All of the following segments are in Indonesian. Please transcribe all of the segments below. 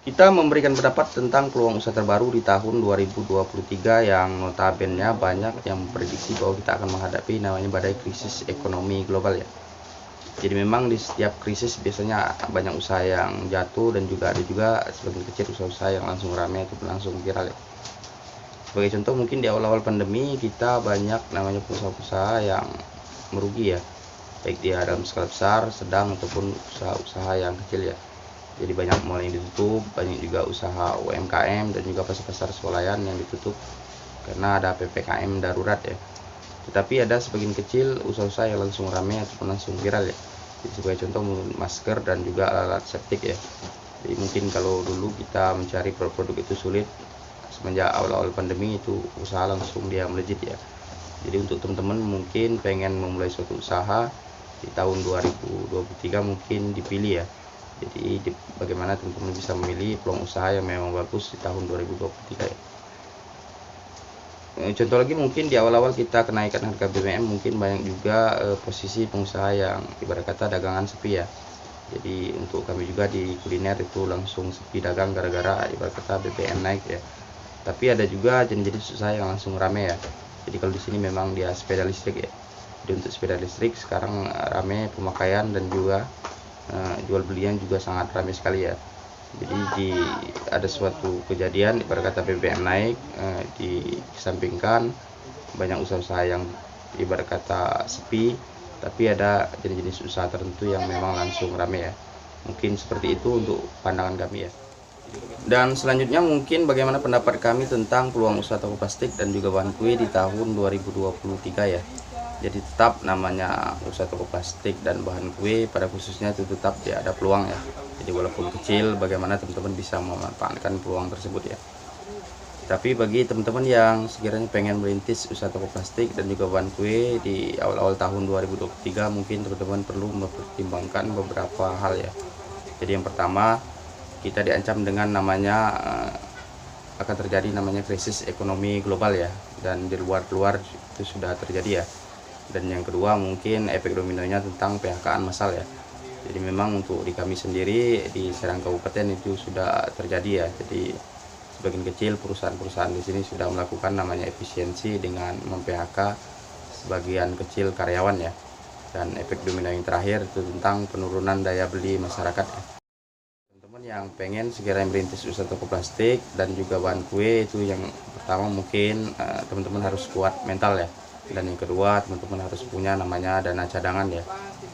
Kita memberikan pendapat tentang peluang usaha terbaru di tahun 2023 yang notabene banyak yang memprediksi bahwa kita akan menghadapi namanya badai krisis ekonomi global ya. Jadi memang di setiap krisis biasanya banyak usaha yang jatuh dan juga ada juga sebagian kecil usaha-usaha yang langsung ramai atau langsung viral ya. Sebagai contoh mungkin di awal-awal pandemi kita banyak namanya usaha-usaha yang merugi ya, baik dia dalam skala besar, sedang ataupun usaha-usaha yang kecil ya. Jadi banyak mall yang ditutup, banyak juga usaha UMKM dan juga pasar-pasar swalayan yang ditutup karena ada PPKM darurat ya. Tetapi ada sebagian kecil usaha-usaha yang langsung ramai ataupun langsung viral ya. Jadi sebagai contoh masker dan juga alat septik ya. Jadi mungkin kalau dulu kita mencari produk itu sulit, semenjak awal-awal pandemi itu usaha langsung dia melejit ya. Jadi untuk teman-teman mungkin pengen memulai suatu usaha di tahun 2023 mungkin dipilih ya. Jadi bagaimana teman-teman bisa memilih peluang usaha yang memang bagus di tahun 2023 ya. Contoh lagi mungkin di awal-awal kita kenaikan harga BBM mungkin banyak juga posisi pengusaha yang ibarat kata dagangan sepi ya. Jadi untuk kami juga di kuliner itu langsung sepi dagang gara-gara ibarat kata BBM naik ya. Tapi ada juga jenis-jenis usaha yang langsung rame ya. Jadi kalau di sini memang dia sepeda listrik ya. Jadi untuk sepeda listrik sekarang rame pemakaian dan juga jual belinya juga sangat ramai sekali ya. Jadi ada suatu kejadian ibarat kata BBM naik, disampingkan banyak usaha-usaha yang ibarat kata sepi, tapi ada jenis-jenis usaha tertentu yang memang langsung ramai ya. Mungkin seperti itu untuk pandangan kami ya. Dan selanjutnya mungkin bagaimana pendapat kami tentang peluang usaha toko plastik dan juga bahan kue di tahun 2023 ya. Jadi tetap namanya usaha toko plastik dan bahan kue pada khususnya itu tetap ya ada peluang ya. Jadi walaupun kecil bagaimana teman-teman bisa memanfaatkan peluang tersebut ya. Tapi bagi teman-teman yang sekiranya pengen merintis usaha toko plastik dan juga bahan kue di awal-awal tahun 2023 mungkin teman-teman perlu mempertimbangkan beberapa hal ya. Jadi yang pertama kita diancam dengan namanya akan terjadi namanya krisis ekonomi global ya, dan di luar itu sudah terjadi ya. Dan yang kedua mungkin efek dominonya tentang PHK-an massal ya. Jadi memang untuk di kami sendiri di Serang Kabupaten itu sudah terjadi ya. Jadi sebagian kecil perusahaan-perusahaan di sini sudah melakukan namanya efisiensi dengan mem-PHK sebagian kecil karyawan ya. Dan efek domino yang terakhir itu tentang penurunan daya beli masyarakat ya. Teman-teman yang pengen segera merintis usaha toko plastik dan juga bahan kue itu yang pertama mungkin teman-teman harus kuat mental ya. Dan yang kedua teman-teman harus punya namanya dana cadangan ya.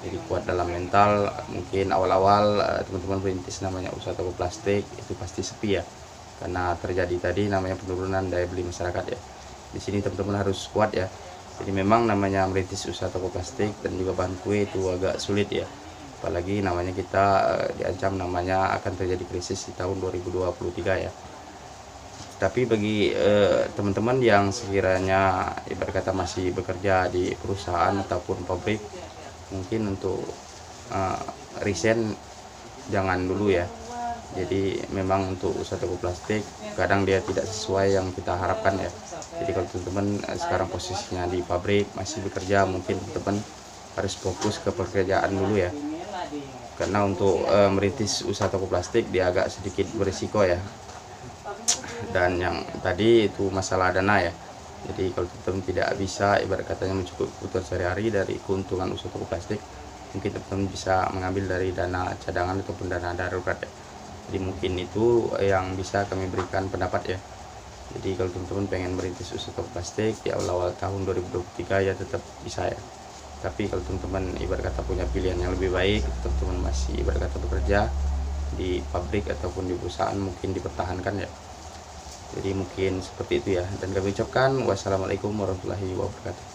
Jadi kuat dalam mental, mungkin awal-awal teman-teman merintis namanya usaha toko plastik itu pasti sepi ya, karena terjadi tadi namanya penurunan daya beli masyarakat ya. Di sini teman-teman harus kuat ya. Jadi memang namanya merintis usaha toko plastik dan juga bahan kue itu agak sulit ya, apalagi namanya kita diancam namanya akan terjadi krisis di tahun 2023 ya. Tapi bagi teman-teman yang sekiranya ibarat kata masih bekerja di perusahaan ataupun pabrik, mungkin untuk resign jangan dulu ya. Jadi memang untuk usaha toko plastik kadang dia tidak sesuai yang kita harapkan ya. Jadi kalau teman-teman sekarang posisinya di pabrik masih bekerja, mungkin teman-teman harus fokus ke pekerjaan dulu ya. Karena untuk merintis usaha toko plastik dia agak sedikit berisiko ya. Dan yang tadi itu masalah dana ya. Jadi kalau teman-teman tidak bisa ibarat katanya mencukupi kebutuhan sehari-hari dari keuntungan usaha toko plastik, mungkin teman-teman bisa mengambil dari dana cadangan ataupun dana darurat ya. Jadi mungkin itu yang bisa kami berikan pendapat ya. Jadi kalau teman-teman pengen merintis usaha toko plastik di awal-awal tahun 2023 ya tetap bisa ya. Tapi kalau teman-teman ibarat kata punya pilihan yang lebih baik, teman-teman masih ibarat kata bekerja di pabrik ataupun di perusahaan, mungkin dipertahankan ya. Jadi mungkin seperti itu ya. Dan kami ucapkan wassalamualaikum warahmatullahi wabarakatuh.